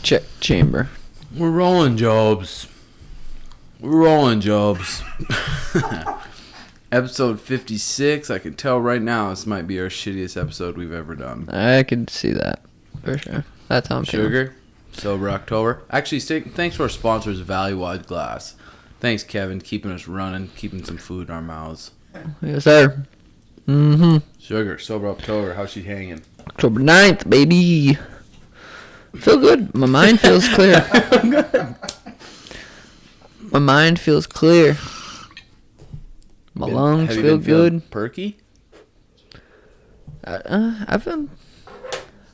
Check chamber. We're rolling, Jobs. Episode 56. I can tell right now this might be our shittiest episode we've ever done. I can see that for sure. That's how I'm feeling. Sugar. Sober October. Actually, thanks to our sponsors, Value Wide Glass. Thanks, Kevin, keeping us running, keeping some food in our mouths. Yes, sir. Mm-hmm. Sugar. Sober October. How's she hanging? October 9th, baby. Feel good. My mind feels clear. My mind feels clear. My lungs feel good. Perky? I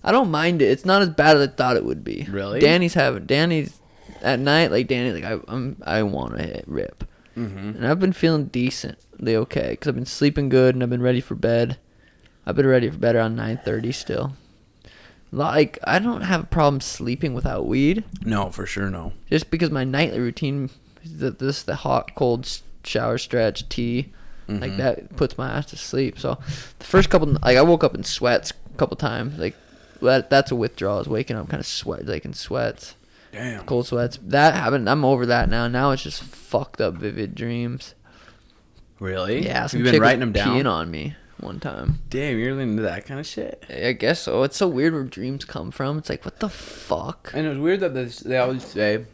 don't mind it. It's not as bad as I thought it would be. Really? Danny's at night. Like Danny, like I want to hit rip, and I've been feeling decently okay because I've been sleeping good and I've been ready for bed. I've been ready for bed around 9:30 still. Like I don't have a problem sleeping without weed. No, for sure no. Just because my nightly routine is the hot cold shower stretch tea. Like that puts my ass to sleep. So the first couple, like I woke up in sweats a couple times. Like that's a withdrawal. I was waking up kind of in sweats. Damn. Cold sweats. That happened. I'm over that now. Now it's just fucked up vivid dreams. Really? Yeah. You've been writing them down? Peeing on me one time. Damn, you're into that kind of shit? I guess so. It's so weird where dreams come from. It's like, what the fuck? And it's weird that they always say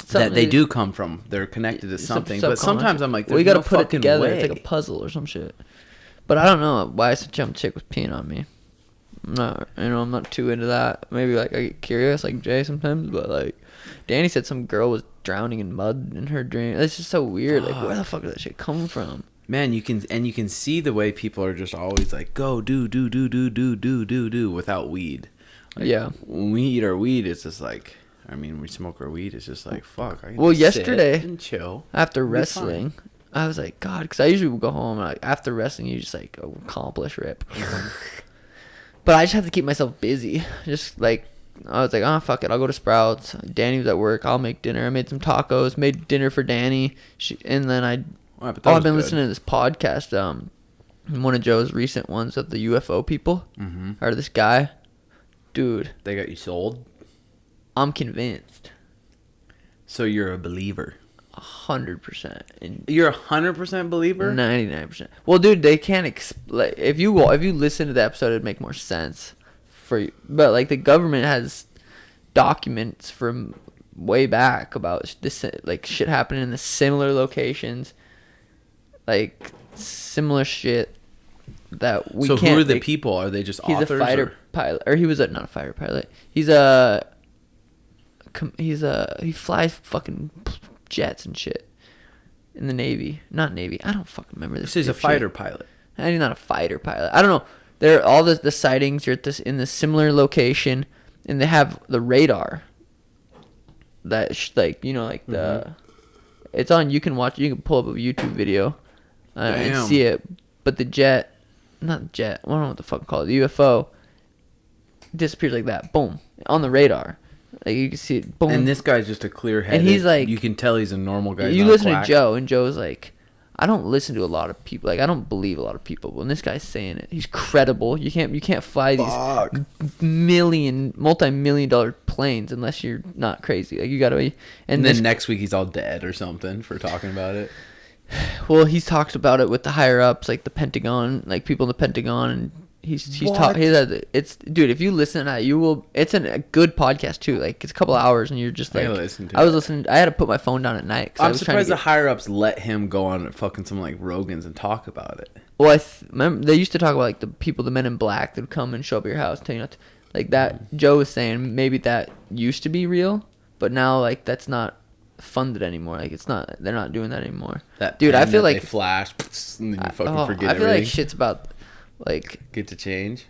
that they do come from. They're connected to something. But sometimes I'm like, well, you got to no put it together. way. It's like a puzzle or some shit. But I don't know why some chick was peeing on me. I'm not too into that. Maybe like I get curious like Jay sometimes, but like Danny said some girl was drowning in mud in her dream. It's just so weird. Like where the fuck did that shit come from? Man, you can see the way people are just always like go do without weed. Like, yeah. When we eat our weed, it's just like we smoke our weed. It's just like fuck. I can well, just yesterday sit and chill after wrestling, I was like, God, because I usually would go home and like after wrestling, you just like accomplish rip. But I just have to keep myself busy. Just like I was like, oh fuck it, I'll go to Sprouts. Danny was at work. I'll make dinner. I made some tacos. Made dinner for Danny. And then I've been listening to this podcast. One of Joe's recent ones of the UFO people. Or this guy, dude. They got you sold. I'm convinced. So you're a believer. 100%. You're 100% believer? 99%. Well, dude, they can't explain. If you listen to the episode, it'd make more sense for you. But like the government has documents from way back about this, like shit happening in the similar locations, like similar shit that we can't. So who are the people? Are they just authors? He's a fighter pilot, or he was not a fighter pilot. He flies fucking jets and shit in the Navy. Not Navy. I don't fucking remember this. He's a fighter pilot. He's not a fighter pilot. I don't know. They're all the sightings are in this similar location, and they have the radar. That the, it's on. You can pull up a YouTube video, and see it. But the I don't know what the fuck call it. The UFO disappears like that. Boom, on the radar. Like you can see it. Boom. And this guy's just a clear-headed. And he's like, you can tell he's a normal guy. You listen to Joe, and Joe's like, I don't listen to a lot of people. Like I don't believe a lot of people. But when this guy's saying it, he's credible. You can't fly these multi-million-dollar planes unless you're not crazy. Like you gotta be. And then next week he's all dead or something for talking about it. Well, he's talked about it with the higher ups, like the Pentagon, like people in the Pentagon, and he's talked. It's dude, if you listen to that, you will. It's a good podcast too. Like it's a couple hours, and you're just like. I was listening. I had to put my phone down at night. I'm surprised the higher ups let him go on fucking some like Rogans and talk about it. Well, remember they used to talk about like the men in black that would come and show up at your house, tell you not to, like that. Joe was saying maybe that used to be real, but now like that's not funded anymore. Like it's not. They're not doing that anymore. That dude, I feel like they flash and then you fucking forget I feel everything. like shit's about. Like get to change.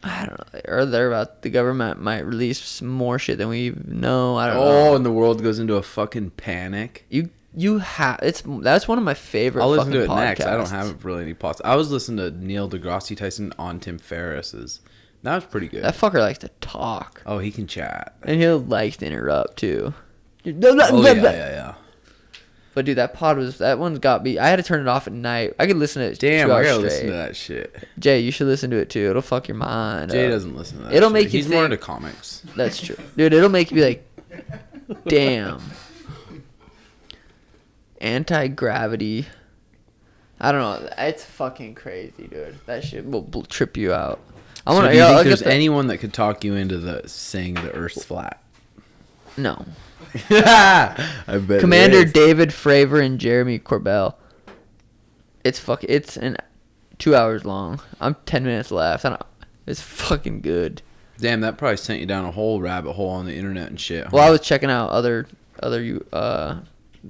I don't know. Or they're about the government might release more shit than we know. I don't know. Oh, and the world goes into a fucking panic. That's one of my favorite. I'll listen to it podcasts. next. I don't have really any pods. I was listening to Neil deGrasse Tyson on Tim Ferriss's. That was pretty good. That fucker likes to talk. Oh, he can chat. And he'll like to interrupt too. Oh yeah. But dude, that one's got me. I had to turn it off at night. I could listen to it. Damn, 2 I hours gotta straight. listen to that shit. Jay, you should listen to it too. It'll fuck your mind. Jay up. doesn't listen to that. It'll shit. make you He's more think- into comics. That's true, dude. It'll make you be like, damn. Anti-gravity. I don't know. It's fucking crazy, dude. That shit will trip you out. Do you think there's anyone that could talk you into saying the Earth's flat? No. I bet. Commander David Fravor and Jeremy Corbell. It's 2 hours long. I'm 10 minutes left. It's fucking good. Damn, that probably sent you down a whole rabbit hole on the internet and shit. Well, I was checking out other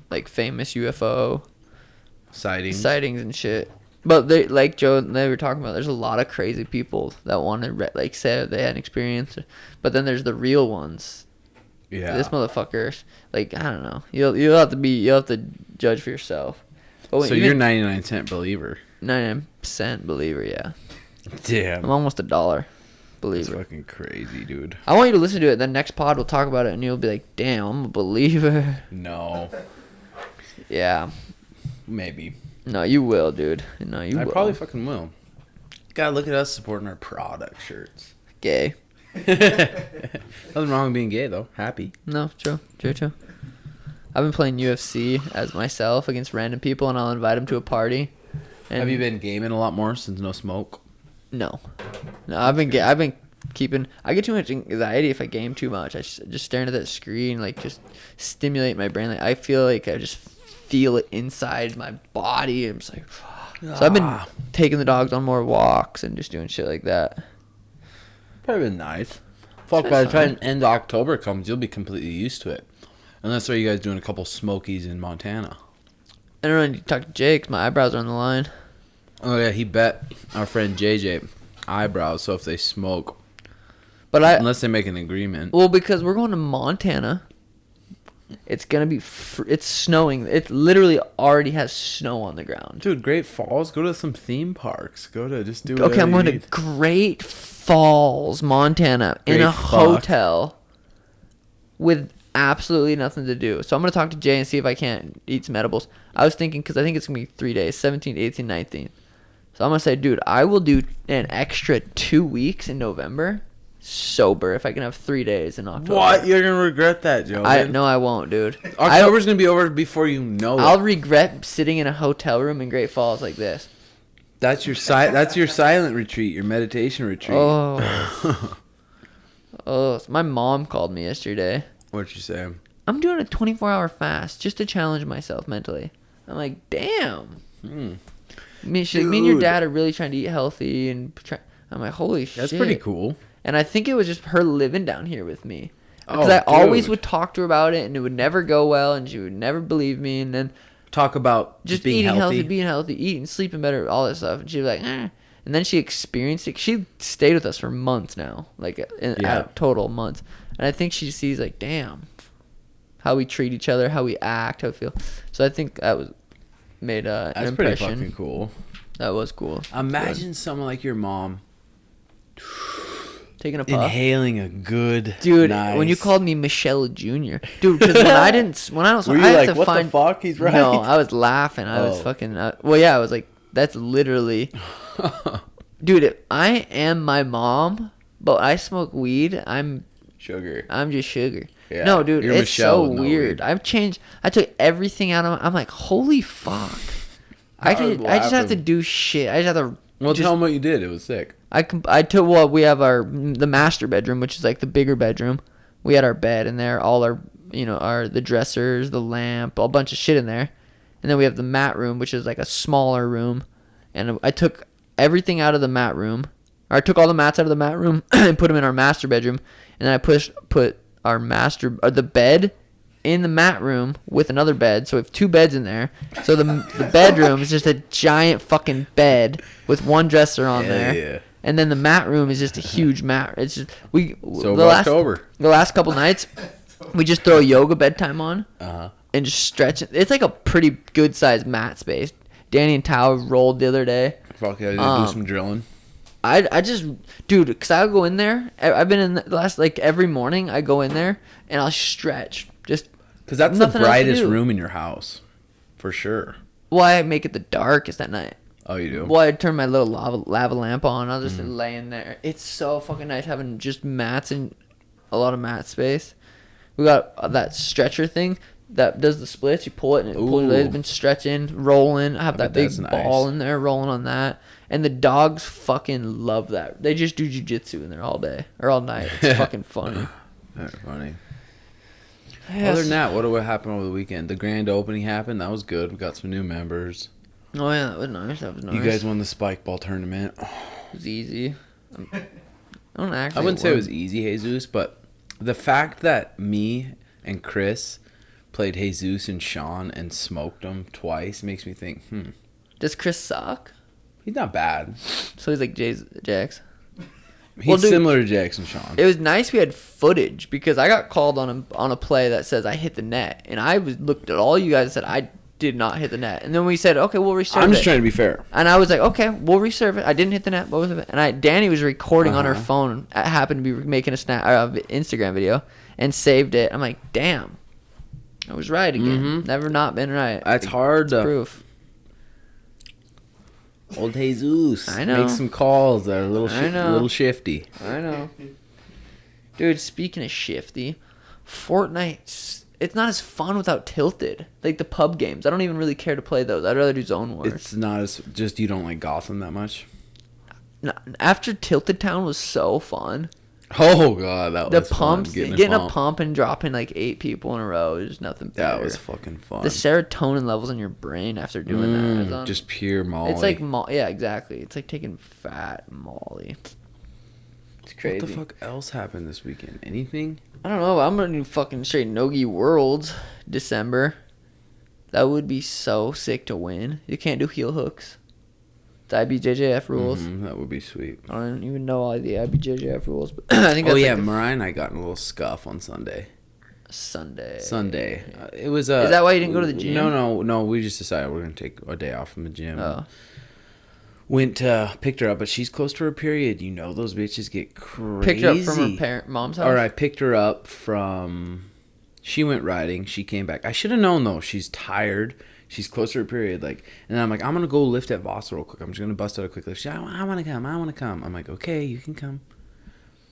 like famous UFO sightings and shit. But they, like Joe, they were talking about, there's a lot of crazy people that want to like say they had an experience, but then there's the real ones. Yeah. This motherfucker, like, I don't know. You'll have to judge for yourself. But so you're 99% believer. 99% believer, yeah. Damn. I'm almost $1 believer. That's fucking crazy, dude. I want you to listen to it. Then next pod we'll talk about it, and you'll be like, "Damn, I'm a believer." No. Yeah. Maybe. No, you will, dude. No, you will. I probably fucking will. God, look at us supporting our product shirts. Gay. Nothing wrong with being gay, though. Happy. No, true. I've been playing UFC as myself against random people, and I'll invite them to a party. And Have you been gaming a lot more since no smoke? No, I've been keeping. I get too much anxiety if I game too much. I just staring at that screen, like, just stimulate my brain. Like, I feel like I just feel it inside my body. I'm just like, so I've been taking the dogs on more walks and just doing shit like that. Probably been nice. Fuck, by the time end of October comes, you'll be completely used to it. Unless are you guys doing a couple smokies in Montana? I don't know. I need to talk to Jake. My eyebrows are on the line. Oh yeah, he bet our friend JJ eyebrows. So if they smoke, But unless they make an agreement. Well, because we're going to Montana. It's gonna be. It's snowing. It literally already has snow on the ground. Dude, Great Falls. Go to some theme parks. Go to just do. Okay, I'm going to Great Falls, Montana, in a hotel with absolutely nothing to do. So I'm gonna talk to Jay and see if I can't eat some edibles. I was thinking, because I think it's gonna be 3 days, 17th, 18th, 19th. So I'm gonna say, dude, I will do an extra 2 weeks in November sober if I can have 3 days in October. What? You're gonna regret that, Joe. No, I won't, dude. October's gonna be over before you know I'll it. regret sitting in a hotel room in Great Falls like this. That's your silent retreat, your meditation retreat. Oh. So my mom called me yesterday. What'd you say? I'm doing a 24-hour fast just to challenge myself mentally. I'm like, damn. She's like, me and your dad are really trying to eat healthy. I'm like, holy shit. That's pretty cool. And I think it was just her living down here with me. Because Oh, I always dude. would talk to her about it, and it would never go well, and she would never believe me. And then Talk about just being eating healthy, eating, sleeping better, all that stuff. And she was like, eh. And then she experienced it. She stayed with us for months now, like total months. And I think she sees, like, damn, how we treat each other, how we act, how we feel. So I think that made an That's impression. pretty fucking cool. That was cool. Imagine someone like your mom Taking a puff. inhaling a good, Dude, nice... when you called me Michelle Jr., dude, because when I don't, Were you I had like, to what find. the fuck? He's right. No, I was laughing. I was Oh. fucking. Well, yeah, I was like, that's literally, dude. I am my mom, but I smoke weed. I'm Sugar. just sugar. Yeah, No, dude, you're it's Michelle so with no weird. weed. I've changed. I took everything out of. I'm like, holy fuck. I was just have to laughing. do shit. I just have to. Well, just- tell him what you did. It was sick. we have the master bedroom, which is like the bigger bedroom. We had our bed in there, all our, the dressers, the lamp, a bunch of shit in there. And then we have the mat room, which is like a smaller room. And I took everything out of the mat room. Or I took all the mats out of the mat room and put them in our master bedroom. And then I put the bed in the mat room with another bed. So we have 2 beds in there. So the bedroom is just a giant fucking bed with one dresser on there. Yeah. And then the mat room is just a huge mat. It's just October. The last couple nights, we just throw yoga bedtime on Uh-huh. and just stretch it. It's like a pretty good sized mat space. Danny and Tao rolled the other day. Fuck yeah, do some drilling. I just, dude, because I'll go in there. I've been in the last, like, every morning I go in there and I'll stretch. Just Because that's the nothing else to brightest do. room in your house. For sure. Well, I make it the darkest at night. Oh, you do? Well, I turn my little lava lamp on. I'll just lay in there. It's so fucking nice having just mats and a lot of mat space. We got that stretcher thing that does the splits. You pull it and it pulls it. It's been stretching, rolling. I have that big ball in there rolling on that. And the dogs fucking love that. They just do jiu-jitsu in there all day or all night. It's fucking funny. That's funny. Yes. Other than that, what happened over the weekend? The grand opening happened. That was good. We got some new members. Oh, yeah, that was nice. You guys won the spike ball tournament. It was easy. I wouldn't say it was easy, Jesus, but the fact that me and Chris played Jesus and Sean and smoked them twice makes me think, Does Chris suck? He's not bad. So he's like Jax. He's similar to Jax and Sean. It was nice we had footage because I got called on a play that says I hit the net, and I looked at all you guys and said I did not hit the net, and then we said okay, we'll reserve it. I'm just trying to be fair. And I was like, okay, we'll reserve it. I didn't hit the net. What was it? And Danny was recording on her phone. I happened to be making a Instagram video and saved it. I'm like, damn, I was right again. Never not been right. That's hard to proof. Old Jesus. I know. Make some calls that are a little shifty. I know. Dude, speaking of shifty, Fortnite, it's not as fun without Tilted. Like the pub games. I don't even really care to play those. I'd rather do Zone Wars. It's not as, just you don't like Gotham that much? No, after Tilted Town was so fun. Oh, God, that was fun. Getting a pump and dropping like 8 people in a row is nothing better. That was fucking fun. The serotonin levels in your brain after doing that. Just pure Molly. It's like, yeah, exactly. It's like taking fat Molly. It's crazy. What the fuck else happened this weekend? Anything? I don't know. I'm going to do fucking straight Nogi Worlds December. That would be so sick to win. You can't do heel hooks. The IBJJF rules. That would be sweet. I don't even know all the IBJJF rules, but I think that's Mariah and I got in a little scuff on Sunday. It was Is that why you didn't go to the gym? No. We just decided we're gonna take a day off from the gym. Oh. Picked her up, but she's close to her period. You know those bitches get crazy. Picked her up from her mom's house? Or I picked her up from... She went riding. She came back. I should have known, though. She's tired. She's close to her period. And then I'm like, I'm going to go lift at Vossa real quick. I'm just going to bust out a quick lift. She's like, I want to come. I'm like, okay, you can come.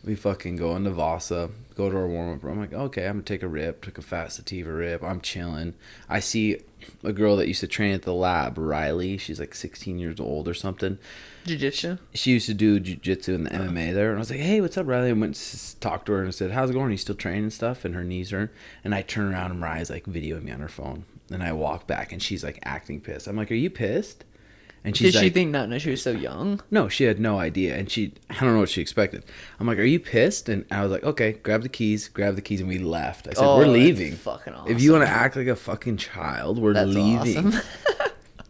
We fucking go into Vossa, go to our warm-up room. I'm like, okay, I'm going to take a rip. Took a fat sativa rip. I'm chilling. I see a girl that used to train at the lab, Riley. She's like 16 years old or something. Jiu-jitsu? She used to do jiu-jitsu and the MMA there. And I was like, hey, what's up, Riley? I went to talk to her and I said, how's it going? Are you still training and stuff? And her knees hurt. And I turn around and Mariah's like videoing me on her phone. And I walk back and she's like acting pissed. I'm like, are you pissed? And she's Did she think no, she was so young? No, she had no idea. And I don't know what she expected. I'm like, are you pissed? And I was like, okay, grab the keys. And we left. I said, we're leaving. That's fucking awesome. If you want to act like a fucking child, we're leaving. Awesome.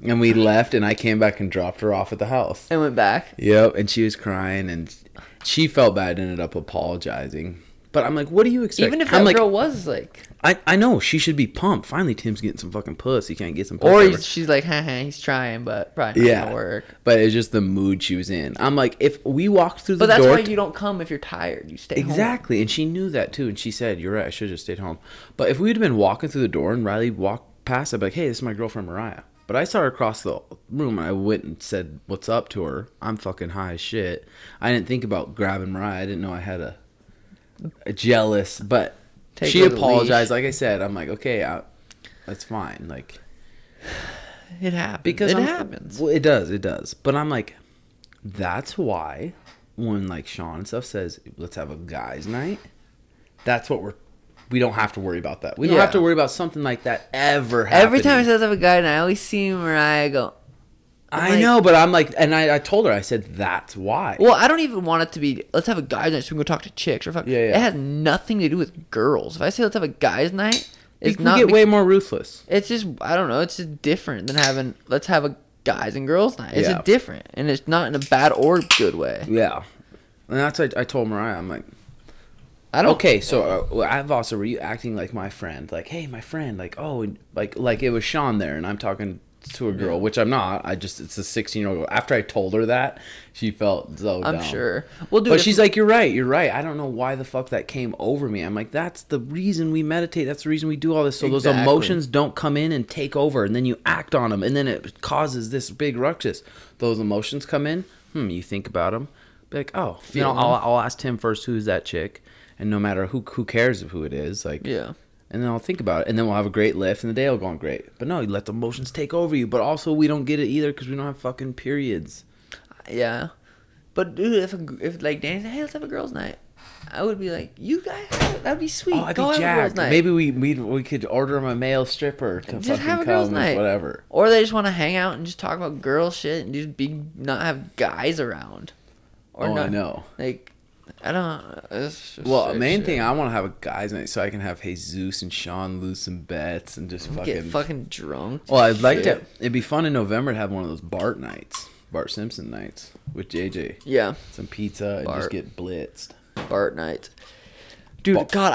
And we left and I came back and dropped her off at the house. And went back? Yep. And she was crying and she felt bad and ended up apologizing. But I'm like, what do you expect? Even if that girl was like... I know, she should be pumped. Finally, Tim's getting some fucking puss. He can't get some puss. Or she's like, he's trying, but probably not gonna work. But it's just the mood she was in. I'm like, if we walked through the door... But that's why you don't come if you're tired. You stay home. Exactly. And she knew that too. And she said, you're right, I should have just stayed home. But if we'd have been walking through the door and Riley walked past, I'd be like, hey, this is my girlfriend Mariah. But I saw her across the room and I went and said, what's up to her. I'm fucking high as shit. I didn't think about grabbing Mariah. I didn't know I had a jealous, but she apologized. Like I said, I'm like, okay, that's fine. Like, it happens. Because it happens. Well, it does. But I'm like, that's why when like Sean and stuff says, let's have a guys' night, that's what we don't have to worry about that. We don't have to worry about something like that ever happening. Every time he says have a guy night, I always see Mariah go, I know, but I'm like, and I told her, I said, that's why. Well, I don't even want it to be, let's have a guys' night so we can go talk to chicks. Or It has nothing to do with girls. If I say let's have a guys' night, it's not... get way more ruthless. It's just, I don't know, it's just different than having, let's have a guys and girls night. It's just different. And it's not in a bad or good way. Yeah. And that's what I told Mariah, I'm like... Okay, so at Vossa, were you acting like my friend? Like, hey, my friend, like, oh, like it was Sean there, and I'm talking to a girl, which I'm not. It's a 16-year-old girl. After I told her that, she felt so dumb. I'm sure. Well, dude, but she's like, you're right. I don't know why the fuck that came over me. I'm like, that's the reason we meditate. That's the reason we do all this. So those emotions don't come in and take over, and then you act on them, and then it causes this big ruckus. Those emotions come in. You think about them. Be like, oh, I'll ask Tim first, who's that chick? And no matter who cares who it is, like, yeah. And then I'll think about it, and then we'll have a great lift, and the day will go on great. But no, you let the emotions take over you. But also, we don't get it either because we don't have fucking periods. Yeah, but dude, if like Danny said, hey, let's have a girls' night, I would be like, you guys, that'd be sweet. Oh, I'd be jacked. Maybe we could order them a male stripper to just have a girls' night, whatever. Or they just want to hang out and just talk about girl shit and just not have guys around. Or I know. Like. I don't. Well, main thing, I want to have a guys' night so I can have Jesus and Sean lose some bets and just get fucking drunk. Well, I'd like to. It'd be fun in November to have one of those Bart Simpson nights with JJ. Yeah. Some pizza and just get blitzed. Bart nights. Dude, God,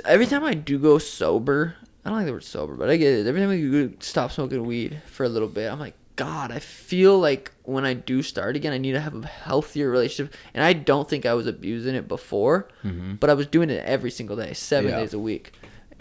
every time I do go sober, I don't like the word sober, but I get it. Every time I stop smoking weed for a little bit, I'm like, God, I feel like when I do start again, I need to have a healthier relationship. And I don't think I was abusing it before, but I was doing it every single day, 7 days a week.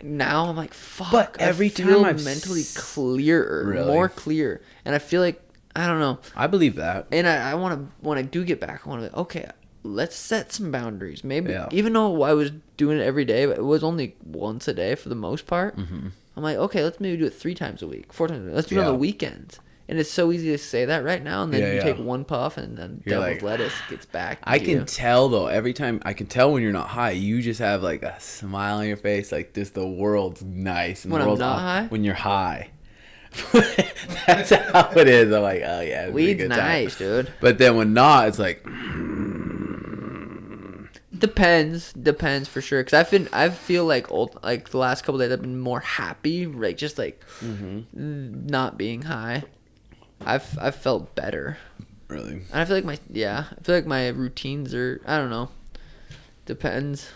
Now I'm like, fuck. But every time I'm mentally clearer, more clear. And I feel like, I don't know. I believe that. And I want to, when I do get back, I want to be, okay, let's set some boundaries. Maybe, even though I was doing it every day, but it was only once a day for the most part. I'm like, okay, let's maybe do it 3 times a week, 4 times a week. Let's do it on the weekends. And it's so easy to say that right now, and then you take one puff, and then devil's lettuce gets back to I can tell, though, every time, I can tell when you're not high, you just have, like, a smile on your face, like, just the world's nice. And when the world's I'm not high? When you're high. That's how it is. I'm like, oh, yeah. Weed's nice, dude. But then when not, it's like... Depends for sure. Because I feel like the last couple of days I've been more happy, like, just, like, not being high. I've felt better. Really? And I feel like my routines are, I don't know. Depends.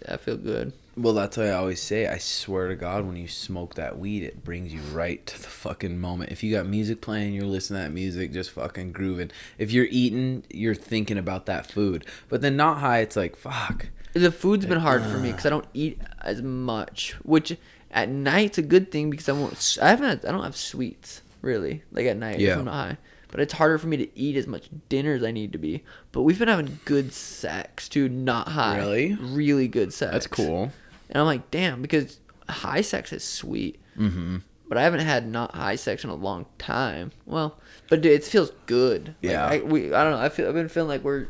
I feel good. Well, that's why I always say, I swear to God, when you smoke that weed, it brings you right to the fucking moment. If you got music playing, you're listening to that music, just fucking grooving. If you're eating, you're thinking about that food. But then not high, it's like, fuck. The food's been hard for me because I don't eat as much, which at night's a good thing because I don't have sweets. Really, like at night if I'm not high. But it's harder for me to eat as much dinner as I need to be. But we've been having good sex too, not high. Really? Really good sex. That's cool. And I'm like, damn, because high sex is sweet. But I haven't had not high sex in a long time. Well, but dude, it feels good. Yeah. Like, I don't know. I've been feeling like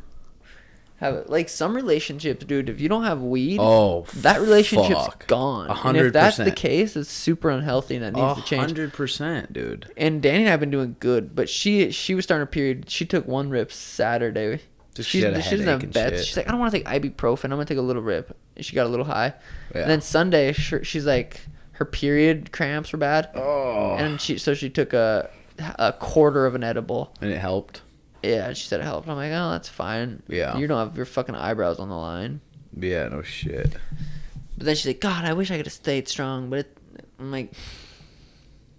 like some relationships, dude, if you don't have weed, that relationship's gone. 100%. And if that's the case, it's super unhealthy and that needs to change. 100%, dude. And Danny and I have been doing good, but she was starting her period. She took one rip Saturday. She doesn't have bets. She's like, I don't want to take ibuprofen. I'm gonna take a little rip. And she got a little high. Yeah. And then Sunday, she's like, her period cramps were bad. And she took a quarter of an edible. And it helped. Yeah, she said it helped. I'm like, oh, that's fine. Yeah. You don't have your fucking eyebrows on the line. Yeah, no shit. But then she's like, God, I wish I could have stayed strong. But I'm like...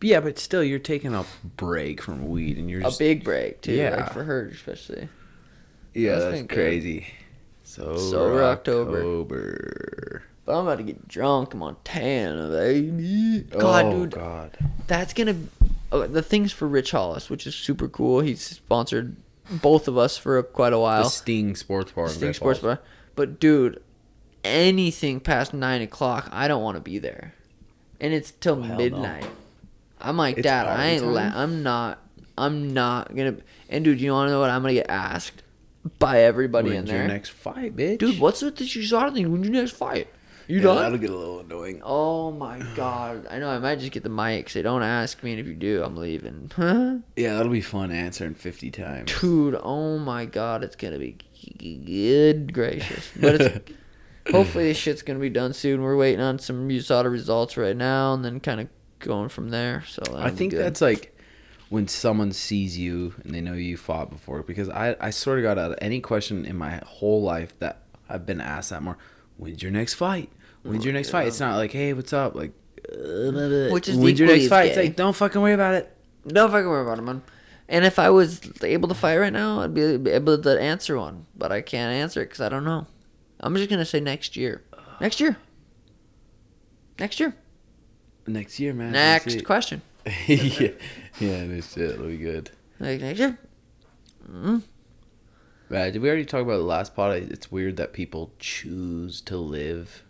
Yeah, but still, you're taking a break from weed. And you're just... A big break, too. Yeah. Like for her, especially. Yeah, that's crazy. Sober October. But I'm about to get drunk in Montana, baby. God, dude. God. That's going to... the thing's for Rich Hollis, which is super cool. He's sponsored both of us for quite a while. The Sting Sports Bar. But dude, anything past 9 o'clock, I don't want to be there, and it's till midnight. No. I'm like, it's Dad, I'm not gonna. And dude, you want to know what? I'm gonna get asked by everybody in there. When's your next fight, bitch? Dude, what's with this USADA thing? When's your next fight? You done? That'll get a little annoying. Oh my God. I know, I might just get the mic. Say, don't ask me, and if you do, I'm leaving. Yeah, that'll be fun answering 50 times. Dude, oh my God, it's gonna be good gracious. But hopefully this shit's gonna be done soon. We're waiting on some USADA results right now, and then kind of going from there. So I think that's like when someone sees you and they know you fought before. Because I sort of got out of any question in my whole life that I've been asked that more. When's your next fight? When's your next fight? It's not like, hey, what's up? Like, which is when's your next fight? It's like, don't fucking worry about it. No fucking worry about it, man. And if I was able to fight right now, I'd be able to answer one. But I can't answer it because I don't know. I'm just going to say next year. Next year. Next year. Next year, man. Next question. Yeah, this shit. It'll be good. Like, next year. Mm-hmm. Did we already talk about the last pod? It's weird that people choose to live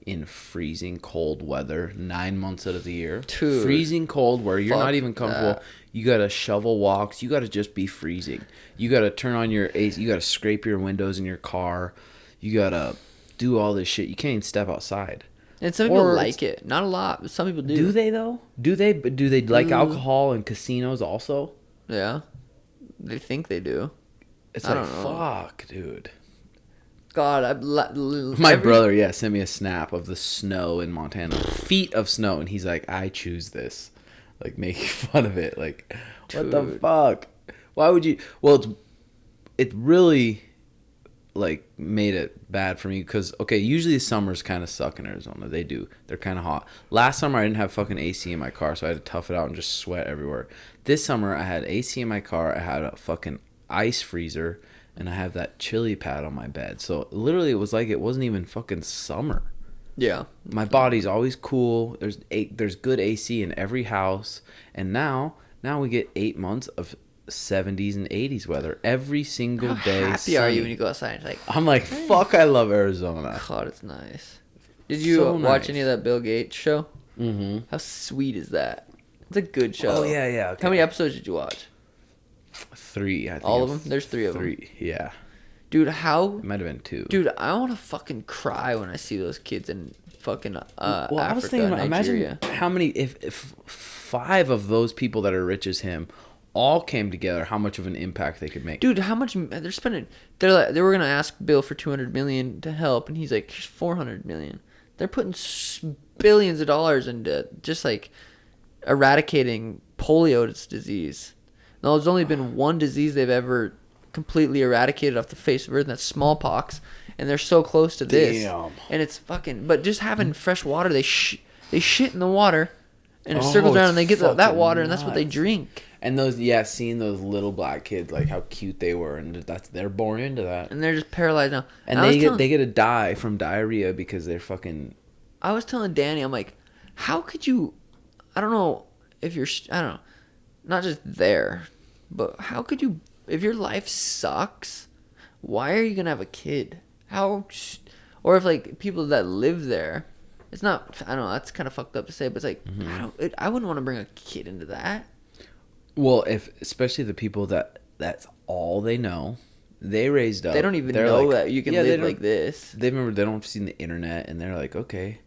in freezing cold weather 9 months out of the year. Dude, freezing cold where you're not even comfortable. That. You gotta shovel walks. You gotta just be freezing. You gotta turn on your AC. You gotta scrape your windows in your car. You gotta do all this shit. You can't even step outside. And some people like it. Not a lot, but some people do. Do they though? Do they like alcohol and casinos also? Yeah. They think they do. It's I like, don't know. fuck, dude. God, My brother, sent me a snap of the snow in Montana. Feet of snow. And he's like, I choose this. Like, making fun of it. Like, what the fuck? Why would you? Well, it really, like, made it bad for me. Because, okay, usually summers kind of suck in Arizona. They do. They're kind of hot. Last summer, I didn't have fucking AC in my car. So I had to tough it out and just sweat everywhere. This summer, I had AC in my car. I had a fucking ice freezer. And I have that chili pad on my bed. So literally it was like it wasn't even fucking summer. Yeah. My body's always cool. There's good AC in every house. And now we get 8 months of 70s and 80s weather every single day. How happy are you when you go outside? Like, I'm like, fuck, I love Arizona. God, it's nice. Did you watch any of that Bill Gates show? Mm-hmm. How sweet is that? It's a good show. Oh, yeah. Okay. How many episodes did you watch? 3, I think. All of them? There's 3 of them. 3, yeah. Dude, how... It might have been 2. Dude, I want to fucking cry when I see those kids in fucking Africa, I was thinking, Nigeria. imagine how many... If 5 of those people that are rich as him all came together, how much of an impact they could make. Dude, how much... They're spending... They were going to ask Bill for $200 million to help, and he's like, here's $400 million. They're putting billions of dollars into just, like, eradicating polio disease. Now, there's only been one disease they've ever completely eradicated off the face of Earth, and that's smallpox. And they're so close to this. Damn. And it's fucking... But just having fresh water, they shit in the water, and it circles around, and they get that water, and that's what they drink. And seeing those little black kids, like how cute they were, and they're born into that. And they're just paralyzed now. And they get to die from diarrhea because they're fucking... I was telling Danny, I'm like, how could you... I don't know if you're... I don't know. Not just there... But how could you, if your life sucks, why are you going to have a kid? Or if, like, people that live there, it's not, I don't know, that's kind of fucked up to say, but it's like, I wouldn't want to bring a kid into that. Well, especially the people that's all they know, they raised up. They don't even know that you can live like this. They don't see the internet, and they're like, okay,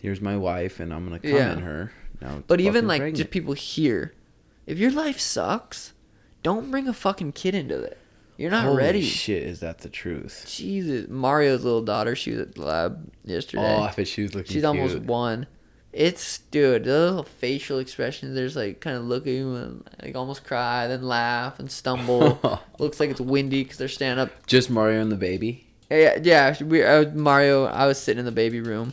here's my wife, and I'm going to come in her. Now but even, like, pregnant. just people here, if your life sucks... Don't bring a fucking kid into it. You're not ready. Holy shit, is that the truth? Jesus. Mario's little daughter, she was at the lab yesterday. Oh, I bet she was looking She's cute. almost 1. It's, dude, those little facial expressions, there's like kind of look at you and like almost cry, then laugh and stumble. Looks like it's windy because they're standing up. Just Mario and the baby? Yeah. I was sitting in the baby room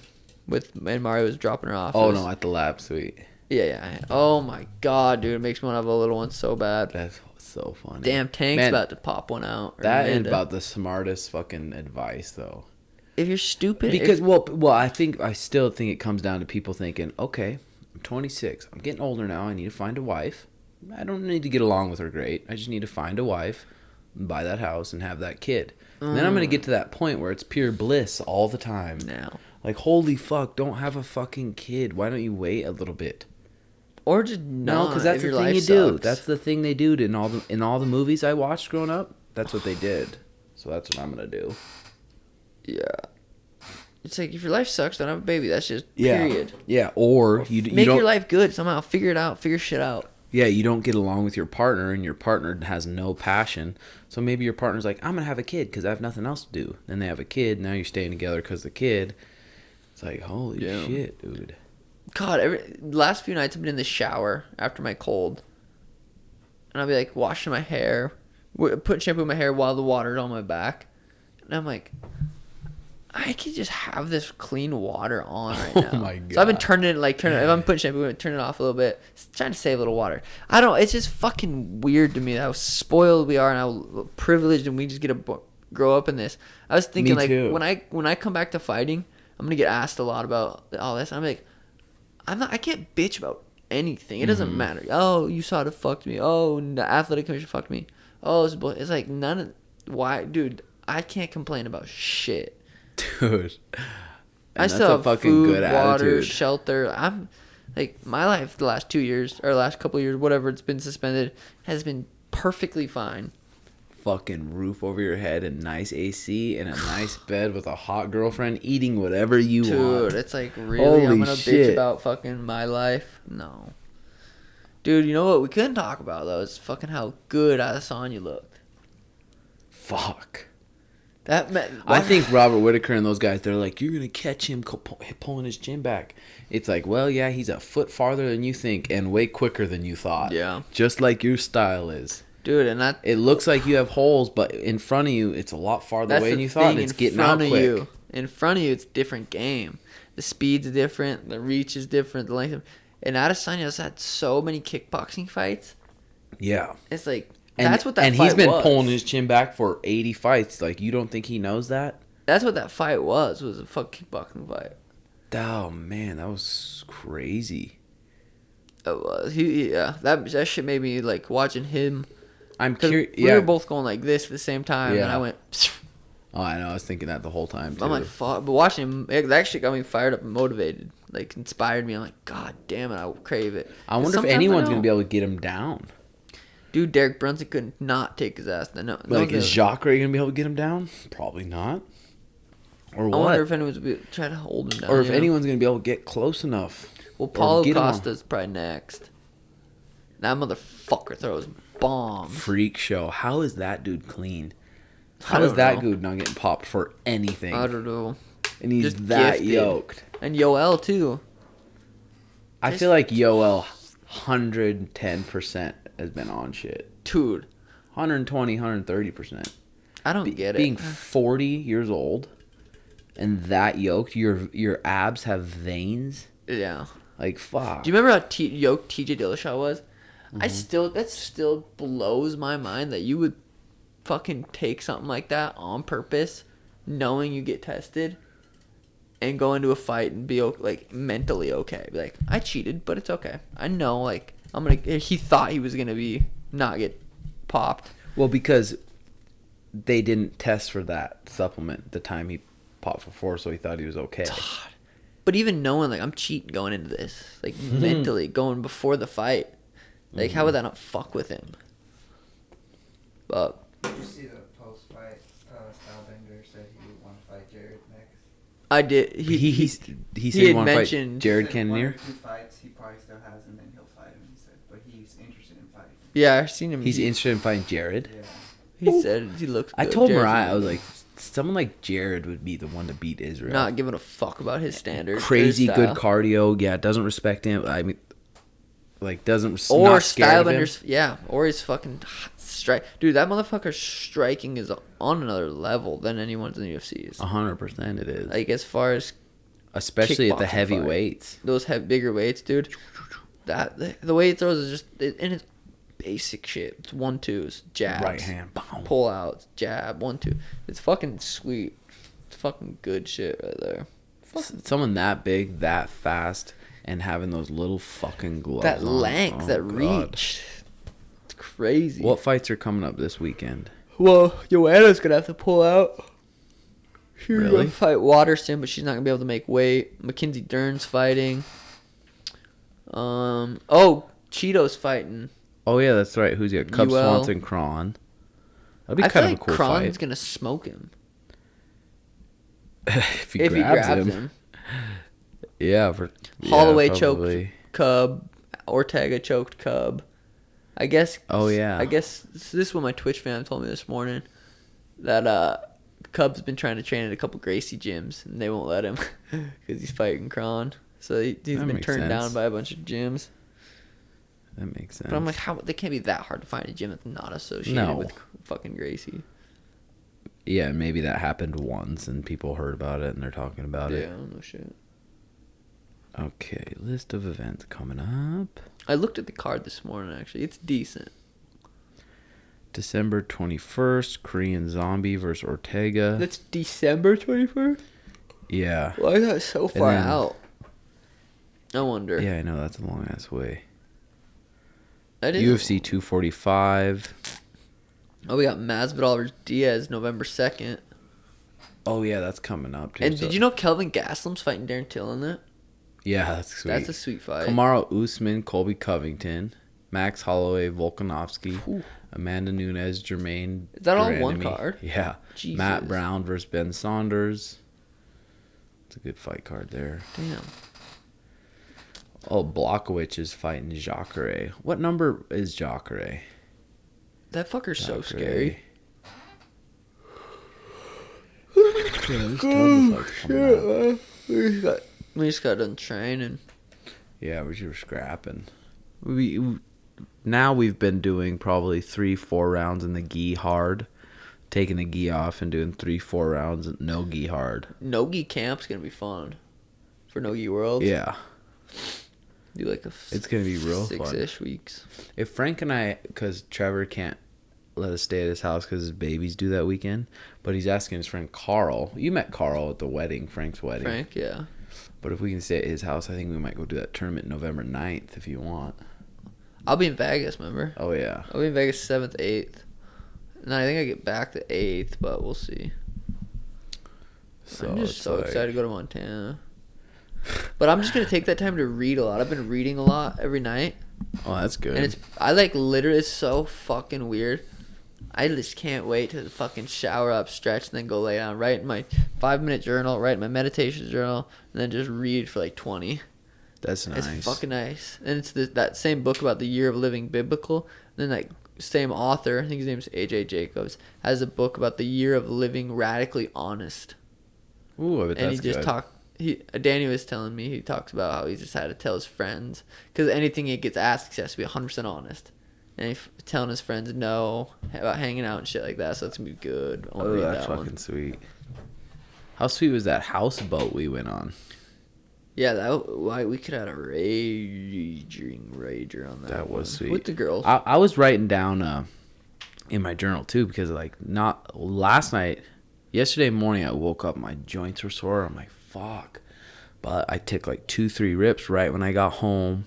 and Mario was dropping her off. Oh, no, at the lab suite. Yeah. Oh my God, dude. It makes me want to have a little one so bad. That's so funny. Damn, Tank's about to pop one out. That is about the smartest fucking advice, though. If you're stupid. Because, I still think it comes down to people thinking, okay, I'm 26. I'm getting older now. I need to find a wife. I don't need to get along with her great. I just need to find a wife, buy that house, and have that kid. And then I'm going to get to that point where it's pure bliss all the time. Now. Like, holy fuck, don't have a fucking kid. Why don't you wait a little bit? Or just no, because that's the thing you do. That's the thing they do in all the movies I watched growing up. That's what they did. So that's what I'm gonna do. Yeah, it's like if your life sucks, don't have a baby. That's just period. Yeah, or you make don't, your life good somehow. Figure it out. Figure shit out. Yeah, you don't get along with your partner, and your partner has no passion. So maybe your partner's like, I'm gonna have a kid because I have nothing else to do. Then they have a kid. Now you're staying together because the kid. It's like, holy shit, dude. God, last few nights I've been in the shower after my cold, and I'll be like washing my hair, putting shampoo in my hair while the water's on my back, and I'm like, I could just have this clean water on right Oh now. my God. So I've been turning it, if I'm putting shampoo, I'm turning it off a little bit, trying to save a little water. I don't. It's just fucking weird to me how spoiled we are and how privileged, and we just get to grow up in this. I was thinking, Me like, too. when I come back to fighting, I'm gonna get asked a lot about all this. I'm like, I can't bitch about anything. It doesn't matter. Oh, USADA fucked me. Oh, the athletic commission fucked me. Oh, it's like none of. Why, dude? I can't complain about shit. Dude. I still have food, water, shelter. I'm like, my life the last 2 years or last couple of years, whatever it's been suspended, has been perfectly fine. Fucking roof over your head and nice AC and a nice bed with a hot girlfriend eating whatever you want. Dude, it's like, really? I'm Holy gonna shit. bitch about fucking my life? No. Dude, you know what we couldn't talk about though is fucking how good Adesanya looked. Fuck. That meant, I think Robert Whitaker and those guys, they're like, you're going to catch him pulling his chin back. It's like, well, yeah, he's a foot farther than you think and way quicker than you thought. Yeah. Just like your style is. Dude, and that... It looks like you have holes, but in front of you, it's a lot farther away than you thought, and it's getting out quick. In front of you, it's a different game. The speed's different. The reach is different. The length of... And Adesanya's had so many kickboxing fights. Yeah. It's like... And, that's what that and fight he's been was. pulling his chin back for 80 fights. Like, you don't think he knows that? That's what that fight was a fuck kickboxing fight. Oh, man, that was crazy. It was. Yeah. That shit made me, like, watching him... I'm curious. We were both going like this at the same time, and I went... Oh, I know. I was thinking that the whole time, too. I'm like, fuck. But watching him, that shit got me fired up and motivated. Like, inspired me. I'm like, God damn it, I crave it. I wonder if anyone's going to be able to get him down. Dude, Derek Brunson could not take his ass. Is Jacare going to be able to get him down? Probably not. Or what? I wonder if anyone's going to try to hold him down. Or if anyone's going to be able to get close enough. Well, Paulo Costa's probably next. That motherfucker throws bombs. Freak show. How is that dude clean? How is that dude not getting popped for anything? I don't know. And he's just that gifted. Yoked. And Yoel, too. I feel like Yoel 110% has been on shit. Dude. 120, 130%. I don't get it. Being 40 years old and that yoked, your abs have veins. Yeah. Like, fuck. Do you remember how yoked TJ Dillashaw was? Mm-hmm. That still blows my mind that you would fucking take something like that on purpose, knowing you get tested, and go into a fight and be like mentally okay. Be like, I cheated, but it's okay. I know, like, he thought he was gonna not get popped. Well, because they didn't test for that supplement the time he popped for 4, so he thought he was okay. God. But even knowing, like, I'm cheating going into this, like, mentally going before the fight, like, how would that not fuck with him? But did you see the post-fight? Stylebender said he would want to fight Jared next. I did. He said he want to fight Jared Cannonier. 1 or 2 fights, he probably still has him, and he'll fight him. He said, but he's interested in fighting. Yeah, I've seen him. He's interested in fighting Jared. Yeah. He said he looks good. I told Jared's Mariah, I was like, someone like Jared would be the one to beat Israel. not giving a fuck about his standards. Crazy his good cardio. Yeah, doesn't respect him. I mean, like, doesn't or Stylebender's. Yeah, or his fucking strike. Dude, that motherfucker's striking is on another level than anyone's in the UFC's. 100% it is. Like, as far as especially at the heavy weights. Those bigger weights, dude. The way he throws is just, and it's basic shit. It's 1-2s, jabs, right hand, boom. Pull outs, jab, 1-2. It's fucking sweet. It's fucking good shit right there. Someone that big, that fast, and having those little fucking gloves. That length, that reach. It's crazy. What fights are coming up this weekend? Well, Joanna's gonna have to pull out. She's Really? gonna fight Waterston, but she's not gonna be able to make weight. Mackenzie Dern's fighting. Cheeto's fighting. Oh yeah, that's right. Who's he got? Cub Swanson, Cron. That'd be kind of a cool fight. Cron's gonna smoke him if he grabs him. Yeah, Holloway choked Cub. Ortega choked Cub. I guess. Oh yeah. I guess this is what my Twitch fan told me this morning. That Cub's been trying to train at a couple Gracie gyms and they won't let him because he's fighting Cron. So he's been turned down by a bunch of gyms. That makes sense. But I'm like, how they can't be that hard to find a gym that's not associated with fucking Gracie. Yeah, maybe that happened once and people heard about it and they're talking about it. Yeah, no shit. Okay, list of events coming up. I looked at the card this morning, actually. It's decent. December 21st, Korean Zombie versus Ortega. That's December 21st? Yeah. Why is that so far then- out? I wonder. Yeah, I know. That's a long ass way. That is UFC 245. Oh, we got Masvidal versus Diaz November 2nd. Oh, yeah, that's coming up, too. And so- did you know Kelvin Gastelum's fighting Darren Till in that? Yeah, that's sweet. That's a sweet fight. Kamaru Usman, Colby Covington, Max Holloway, Volkanovski, Ooh. Amanda Nunes, Jermaine. Is that all one Durandamy. card? Yeah. Jesus. Matt Brown versus Ben Saunders. It's a good fight card there. Damn. Oh, Blachowicz is fighting Jacare. What number is Jacare? That fucker's so Jacare. scary. Yeah, there's tons of fights coming up. We just got done training. Yeah, we were scrapping. Now we've been doing probably 3-4 rounds in the gi hard, taking the gi off and doing 3-4 rounds no gi hard. Nogi camp's gonna be fun for Nogi World. Yeah, Do like it's gonna be real fun. 6-ish weeks. If Frank and I, because Trevor can't let us stay at his house because his baby's due that weekend, but he's asking his friend Carl. You met Carl at the wedding, Frank's wedding. Frank, yeah. But if we can stay at his house, I think we might go do that tournament November 9th if you want. I'll be in Vegas, remember? Oh, yeah. I'll be in Vegas 7th, 8th. And I think I get back the 8th, but we'll see. So I'm just it's so like- excited to go to Montana. But I'm just going to take that time to read a lot. I've been reading a lot every night. Oh, that's good. And I like literally, it's so fucking weird. I just can't wait to fucking shower up, stretch, and then go lay down, write my 5-minute journal, write my meditation journal, and then just read for like 20. That's nice. It's fucking nice. And it's that same book about the year of living biblical. And then like same author, I think his name's AJ Jacobs, has a book about the year of living radically honest. Ooh, I bet And that's he just good. Danny was telling me, he talks about how he just had to tell his friends, because anything he gets asked, he has to be 100% honest. And he's telling his friends no about hanging out and shit like that, so it's gonna be good. I wanna Oh, read that's that fucking one. sweet. How sweet was that houseboat we went on? Yeah, we could have a rager on that. That was one. sweet. With the girls. I was writing down in my journal too, because like not last night, yesterday morning I woke up, my joints were sore. I'm like, fuck. But I took like 2-3 rips right when I got home,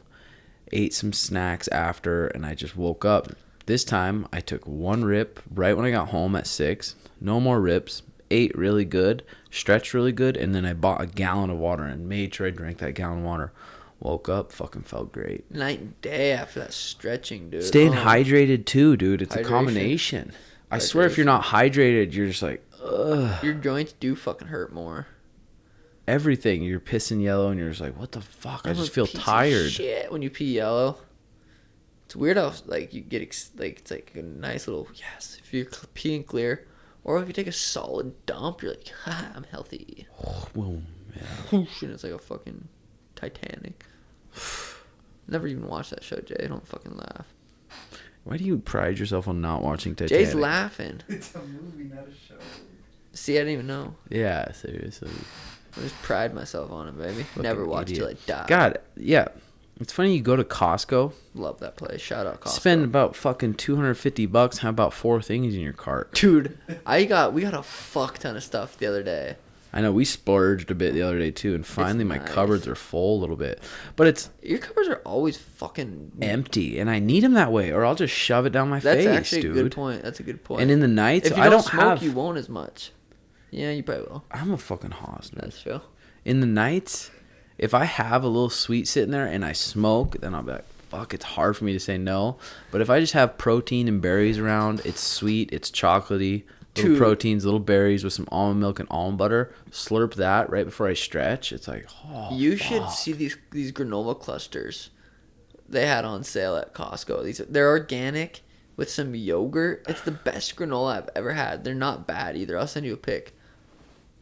ate some snacks after, and I just woke up. This time I took 1 rip right when I got home at 6. No more rips. Ate really good, stretched really good, and then I bought a gallon of water and made sure I drank that gallon of water. Woke up, fucking felt great. Night and day after that stretching, dude. Staying Oh. hydrated too, dude. It's a Hydration. combination. I swear, if you're not hydrated, you're just like, ugh. Your joints do fucking hurt more. Everything. You're pissing yellow, and you're just like, what the fuck? I I'm just a feel piece of tired. Shit, when you pee yellow. It's weird how like you get like it's like a nice little yes if you're peeing clear, or if you take a solid dump, you're like, ha, I'm healthy. Boom. Yeah. Whoosh, and it's like a fucking Titanic. Never even watched that show, Jay. Don't fucking laugh. Why do you pride yourself on not watching Titanic? Jay's laughing. It's a movie, not a show. See, I didn't even know. Yeah, seriously. I just pride myself on it, baby. Never Fucking watched till I idiot. die. God, yeah. It's funny you go to Costco, Love that place. Shout out Costco. spend about fucking $250, have about 4 things in your cart. Dude, we got a fuck ton of stuff the other day. I know we splurged a bit the other day too, and finally my nice. cupboards are full a little bit, but it's Your cupboards are always fucking. empty, and I need them that way, or I'll just shove it down my That's face, actually dude. a good point. That's a good point. And in the nights, if you I don't don't smoke, have. you won't as much. Yeah, you probably will. I'm a fucking hoss, dude. That's true. In the nights, if I have a little sweet sitting there and I smoke, then I'll be like, fuck, it's hard for me to say no. But if I just have protein and berries around, it's sweet, it's chocolatey, little Dude. proteins, little berries with some almond milk and almond butter, slurp that right before I stretch. It's like, oh, You should fuck. see these granola clusters they had on sale at Costco. They're organic with some yogurt. It's the best granola I've ever had. They're not bad either. I'll send you a pic.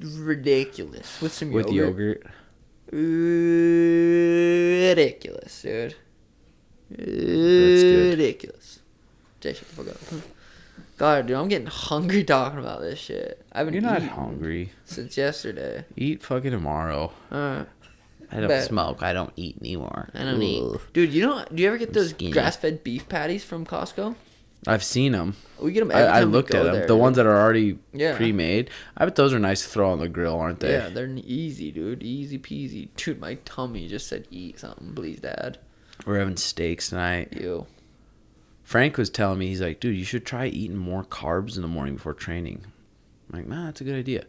Ridiculous with some with yogurt. Ridiculous, dude. good. Ridiculous. Jay, shut the fuck up. God, dude, I'm getting hungry talking about this shit. I haven't You're not eaten hungry. since yesterday. Eat fucking tomorrow. Alright. I don't smoke. I don't eat anymore. I don't eat. Dude, do you ever get those skinny. grass-fed beef patties from Costco? I've seen them. We get them every time I we looked go at them. there, The dude. ones that are already Yeah. pre-made. I bet those are nice to throw on the grill, aren't they? Yeah, they're easy, dude. Easy peasy. Dude, my tummy just said eat something, please, Dad. We're having steaks tonight. Ew. Frank was telling me, he's like, dude, you should try eating more carbs in the morning before training. I'm like, nah, that's a good idea.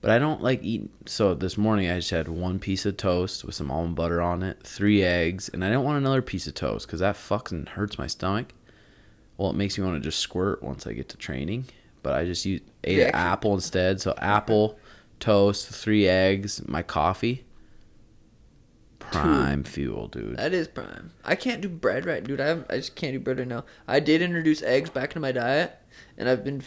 But I don't like eating. So this morning I just had one piece of toast with some almond butter on it, 3 eggs, and I don't want another piece of toast because that fucking hurts my stomach. Well, it makes me want to just squirt once I get to training. But I just ate an apple instead. So apple, toast, 3 eggs, my coffee. Prime fuel, dude. That is prime. I can't do bread right, dude. I just can't do bread right now. I did introduce eggs back into my diet, and I've been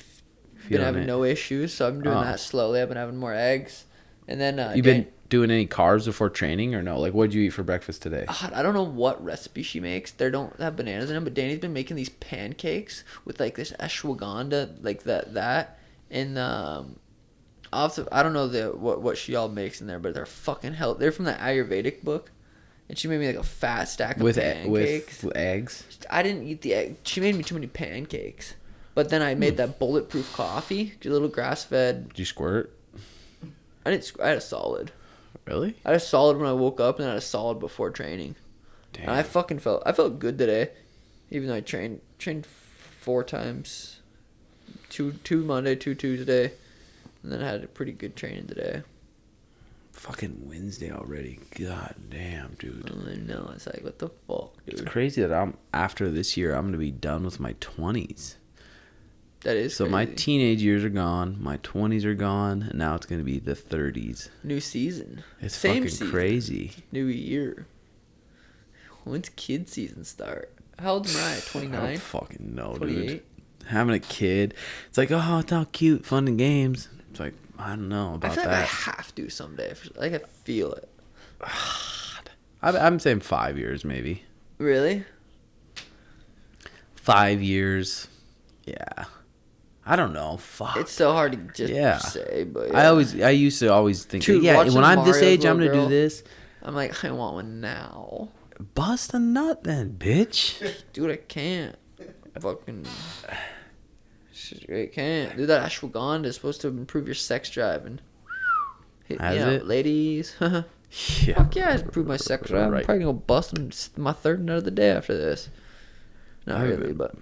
having no issues, so I'm doing that slowly. I've been having more eggs, and then You've been doing any carbs before training or no? Like, what'd you eat for breakfast today? I don't know what recipe she makes. They don't have bananas in them, but Danny's been making these pancakes with like this ashwagandha, like that, and I don't know what she all makes in there, but they're fucking hell. They're from the Ayurvedic book, and she made me like a fat stack of pancakes with eggs. I didn't eat the egg. She made me too many pancakes, but then I made that bulletproof coffee, a little grass fed. Did you squirt? I had a solid. Really? I had a solid when I woke up, and I had a solid before training. Damn. And I felt good today, even though I trained 4 times, two Monday, 2 Tuesday, and then I had a pretty good training today. Fucking Wednesday already. God damn, dude. I know. It's like, what the fuck, dude? It's crazy that after this year, I'm gonna be done with my 20s. That is so crazy. my teenage years are gone, my 20s are gone, and now it's gonna be the 30s. New season. It's Same fucking season. crazy. New year. When's kid season start? How old's Mariah? 29? I don't fucking know, 28? dude. Having a kid, it's like, oh, it's all cute, fun and games. It's like, I don't know about I feel that. like I have to someday. Like, I feel it. I'm saying 5 years, maybe. Really? 5 years. Yeah. I don't know. Fuck. It's so hard to just say, but yeah. I used to always think, Dude, yeah, watching when I'm this Mario's age, I'm little gonna girl, do this. I'm like, I want one now. Bust a nut then, bitch. Dude, I can't. Fucking. I can't. Dude, that ashwagandha is supposed to improve your sex drive and. Has it? Ladies. Yeah. Fuck yeah, it's improved my sex drive. I'm probably gonna go bust my third nut of the day after this. Not really, but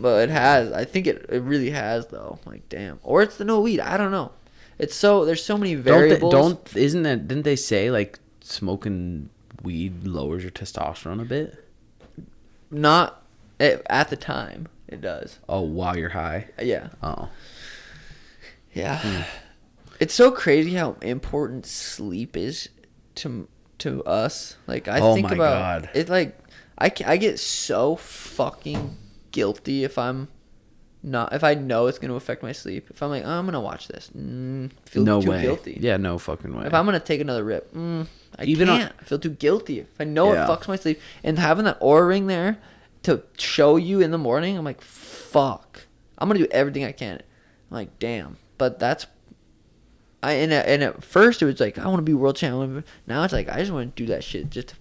it has. I think it really has though. Like damn, or it's the no weed. I don't know. It's so there's so many variables. Didn't they say like smoking weed lowers your testosterone a bit? Not at the time. It does. Oh, while you're high. Yeah. Oh. Yeah. It's so crazy how important sleep is to us. Like I think about it. Like I get so fucking guilty if I know it's gonna affect my sleep. If I'm like, oh, I'm gonna watch this, feel no too way. guilty. Yeah, no fucking way. If I'm gonna take another rip, I can't. I feel too guilty. If I know it fucks my sleep, and having that Oura ring there to show you in the morning, I'm like, fuck. I'm gonna do everything I can. I'm like, damn. But that's. And at first it was like I want to be world champion. Now it's like I just want to do that shit just to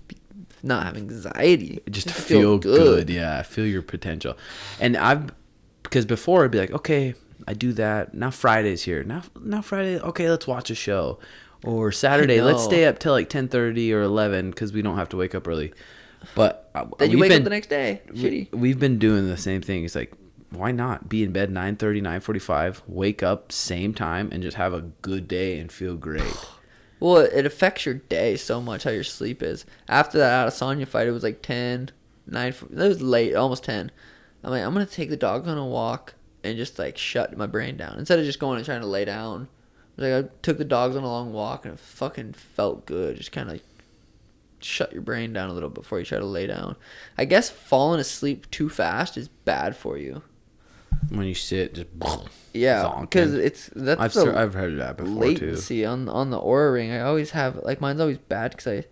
not have anxiety, just to feel good. Yeah, feel your potential. And because before I'd be like, okay, I do that. Now Friday's here. Now Friday. Okay, let's watch a show. Or Saturday, let's stay up till like 10:30 or 11 because we don't have to wake up early. But then you wake up the next day. Shitty. We've been doing the same thing. It's like, why not be in bed 9:30, 9:45, wake up same time, and just have a good day and feel great? Well, it affects your day so much how your sleep is. After that Adesanya fight, it was like 10, 9. It was late, almost 10. I'm like, I'm gonna take the dogs on a walk and just like shut my brain down instead of just going and trying to lay down. Like I took the dogs on a long walk and it fucking felt good. Just kind of like shut your brain down a little before you try to lay down. I guess falling asleep too fast is bad for you. When you sit, just yeah, because I've heard of that before latency too. on the Oura ring. I always have like mine's always bad because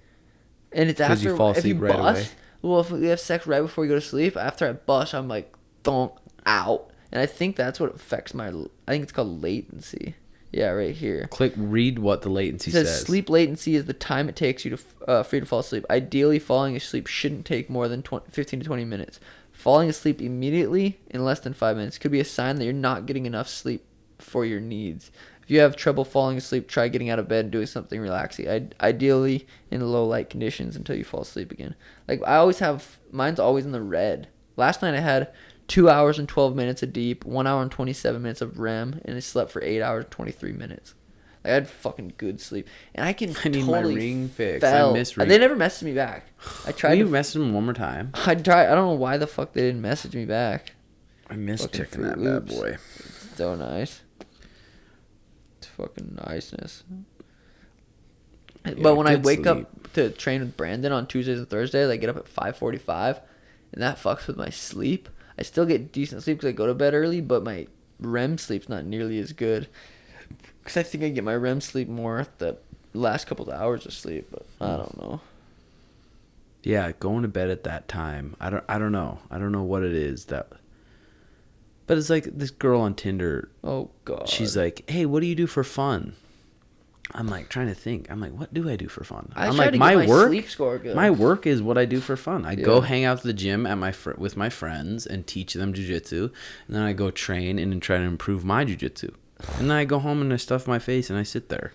it's after you fall asleep right away. Well, if we have sex right before you go to sleep, after I bust, I'm like thunk out, And I think that's what affects I think it's called latency. Yeah, right here. Read what the latency It says says. sleep latency is the time it takes you to for you to fall asleep. Ideally, falling asleep shouldn't take more than 15 to 20 minutes. Falling asleep immediately in less than 5 minutes could be a sign that you're not getting enough sleep for your needs. If you have trouble falling asleep, try getting out of bed and doing something relaxing. Ideally in low light conditions until you fall asleep again. Like mine's always in the red. Last night I had 2 hours and 12 minutes of deep, 1 hour and 27 minutes of REM, and I slept for 8 hours and 23 minutes. Like, I had fucking good sleep. And I need my totally ring fixed. fell. I miss ring. They never messaged me back. I tried You messaged them one more time. I tried. I don't know why the fuck they didn't message me back. I miss Fucking checking that Fruit bad Loops. boy. It's so nice. It's fucking niceness. Yeah, But when I good wake sleep. up to train with Brandon on Tuesdays and Thursdays, I get up at 5:45, and that fucks with my sleep. I still get decent sleep because I go to bed early, but my REM sleep's not nearly as good. Because I think I get my REM sleep more the last couple of hours of sleep, but I don't know. Yeah, going to bed at that time. I don't know. I don't know what it is that. But it's like this girl on Tinder. Oh God. She's like, "Hey, what do you do for fun?" I'm like trying to think. I'm like, "What do I do for fun?" I I'm try like, to get my my work. sleep score good. My work is what I do for fun. I go Yeah. hang out at the gym at with my friends and teach them jujitsu, and then I go train and then try to improve my jujitsu. And then I go home and I stuff my face and I sit there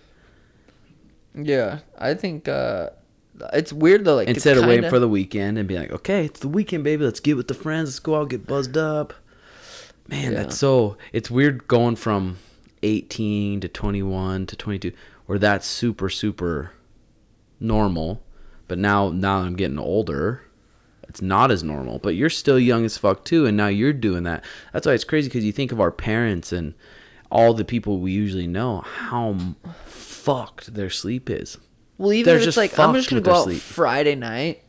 Yeah, I think it's weird though. Like instead it's of waiting kinda- for the weekend and be like, "Okay, it's the weekend, baby. Let's get with the friends. Let's go out, get buzzed up." Man, Yeah. it's weird going from 18 to 21 to 22, where that's super, super normal. But now I'm getting older, it's not as normal. But you're still young as fuck too, and now you're doing that. That's why it's crazy, because you think of our parents and all the people we usually know, how fucked their sleep is. Well, even They're if it's just like I'm just fucked gonna with go their out sleep. Friday night.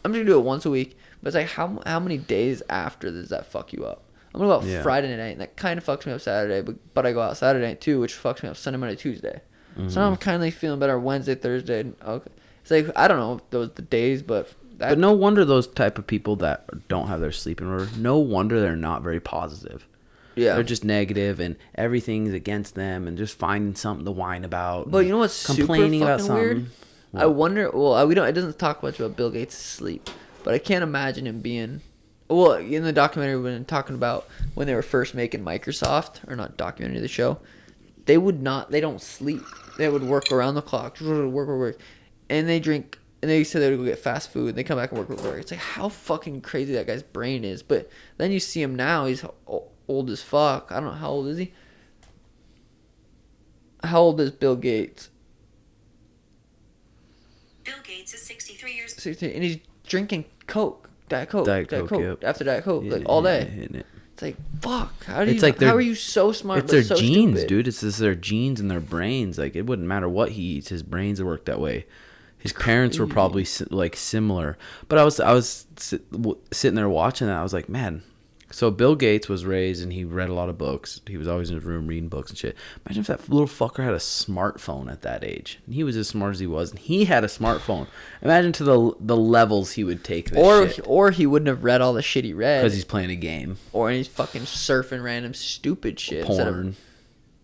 I'm just gonna do it once a week. But it's like how many days after does that fuck you up? I'm gonna go out Yeah. Friday night, and that kind of fucks me up Saturday. But I go out Saturday night too, which fucks me up Sunday, Monday, Tuesday. So now I'm kind of like feeling better Wednesday, Thursday. And okay, it's like I don't know those the days, but But no wonder those type of people that don't have their sleep in order, no wonder they're not very positive. yeah. They're just negative and everything's against them and just finding something to whine about. But you know what's complaining super about fucking something. weird? I wonder. Well, we don't. It doesn't talk much about Bill Gates' sleep, but I can't imagine him being. Well, in the documentary, when talking about when they were first making Microsoft, or not documentary, the show, they would not. They don't sleep. They would work around the clock, work, and they drink. And they said they would go get fast food. And they come back and work. It's like how fucking crazy that guy's brain is. But then you see him now. He's old as fuck. I don't know, how old is he? How old is Bill Gates? Bill Gates is 63 years 16, and he's drinking Coke, Diet Coke, Diet Coke, yep. after Diet Coke, Yeah, like all day. hitting it. It's like fuck. How do It's you? like they're- how are you so smart? It's but their so genes, stupid? dude. It's just their genes and their brains. Like, it wouldn't matter what he eats. His brains work that way. His parents were probably like similar. But I was sitting there watching that. I was like, man. So Bill Gates was raised and he read a lot of books. He was always in his room reading books and shit. Imagine if that little fucker had a smartphone at that age. And he was as smart as he was. And he had a smartphone. Imagine to the levels he would take this shit. Or he wouldn't have read all the shit he read. Because he's playing a game. Or he's fucking surfing random stupid shit. instead of Porn.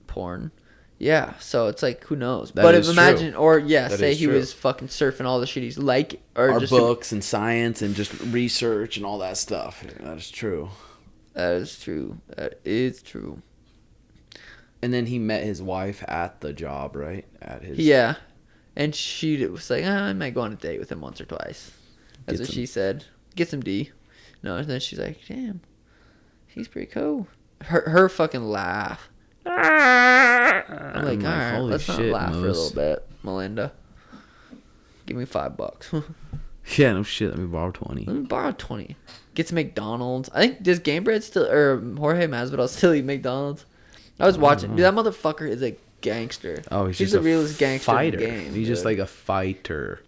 Porn. Yeah, so it's like, who knows? That But is if imagine, true. or yeah, That say is he true. was fucking surfing all the shit he's like, or Our just books and science and just research and all that stuff. That is true. That is true. That is true. And then he met his wife at the job, right? At his Yeah, and she was like, I might go on a date with him once or twice. That's Get what some- she said. Get some D. No, and then she's like, damn, he's pretty cool. Her fucking laugh. I'm like, all right, holy let's not shit, laugh for a Moose. little bit, Melinda. Give me $5. Yeah, no shit. Let me borrow 20. Let me borrow 20. Get some McDonald's. I think does Game Bread still or Jorge Masvidal still eat McDonald's? I was watching. Dude, that motherfucker is a gangster. Oh, he's just just the realest gangster fighter. in the game. He's just dude. like a fighter.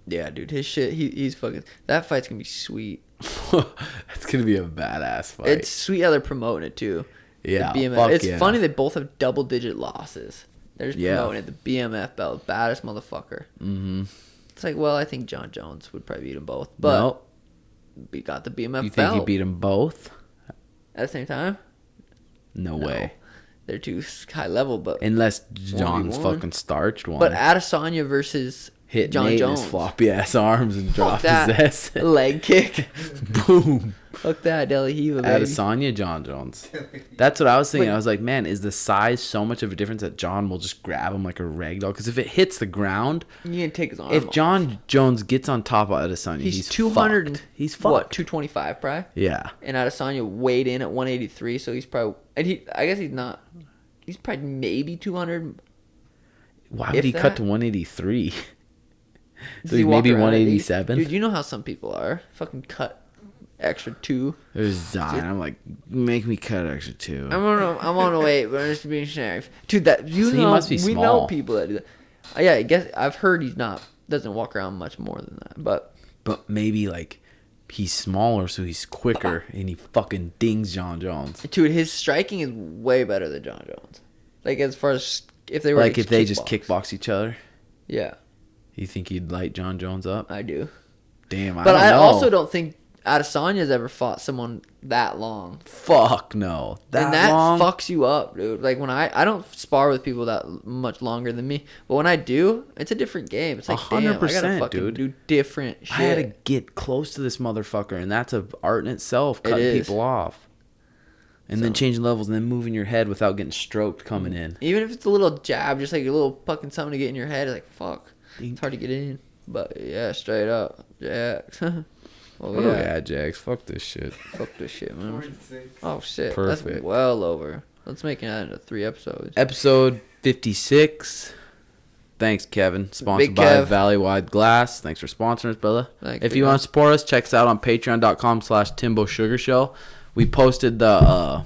Yeah, dude, his shit. He's fucking. That fight's gonna be sweet. It's gonna be a badass fight. It's sweet how they're promoting it too. Yeah, The BMF. fuck It's yeah. funny they both have double-digit losses. They're just Yeah. promoting it. The BMF belt, baddest motherfucker. Mm-hmm. It's like, well, I think John Jones would probably beat them both, but No, we got the BMF you think belt. he beat them both? at the same time? No way. They're too high level, but Unless John's 1v1. fucking starched one. But Adesanya versus hit John Nate in Jones. his floppy ass arms and Fuck dropped his that. ass. Leg kick. Boom. Fuck that, De La Hiva, baby. Adesanya, John Jones. That's what I was thinking. But- I was like, man, is the size so much of a difference that John will just grab him like a rag doll? Because if it hits the ground, You can take his arm if off. John Jones gets on top of Adesanya, he's 200 fucked. He's fucked. What, 225 probably? Yeah. And Adesanya weighed in at 183, so he's probably... And I guess he's not... He's probably maybe 200. Why If would he that- cut to 183? Does So he he's walk maybe around at 187? Dude, you know how some people are. Fucking cut extra 2. There's dying. I'm like, make me cut extra 2. I'm on a weight, but I'm just being sheriff. Dude, that you So know, he must be we know small. people that do that. Yeah, I guess I've heard he's not doesn't walk around much more than that. But Maybe like he's smaller, so he's quicker, and he fucking dings John Jones. dude, his striking is way better than John Jones. Like as far as if they were Like to if they just kickbox each other, Yeah, you think he'd light John Jones up? I do. Damn, But I don't know. also don't think Adesanya's ever fought someone that long. Fuck no. And that long? fucks you up, dude. Like when I don't spar with people that much longer than me, but when I do, it's a different game. It's like 100%, damn, I gotta 100%, fucking dude. do different shit. I had to get close to this motherfucker, and that's a art in itself, It cutting is. people off. And then changing levels, and then moving your head without getting stroked coming in. Even if it's a little jab, just like a little fucking something to get in your head, like fuck, it's hard to get in. But yeah, straight up, yeah. Oh Oh yeah, yeah, Jax, fuck this shit. fuck this shit, man. 46. Oh shit, Perfect. that's well over. Let's make it into 3 episodes. Episode 56. Thanks, Kevin. Sponsored Big by Kev. Valley Wide Glass. Thanks for sponsoring us, brother. Thanks, If big you man. want to support us, check us out on patreon.com/Timbo Sugar Show. We posted the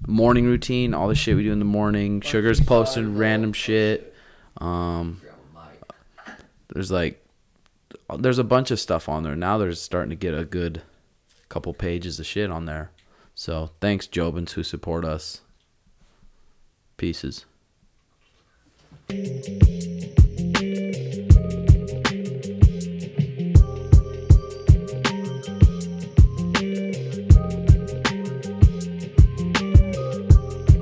morning routine, all the shit we do in the morning. Sugar's posted random shit. There's a bunch of stuff on there. Now there's starting to get a good couple pages of shit on there. So thanks, Jobins, who support us. Pieces.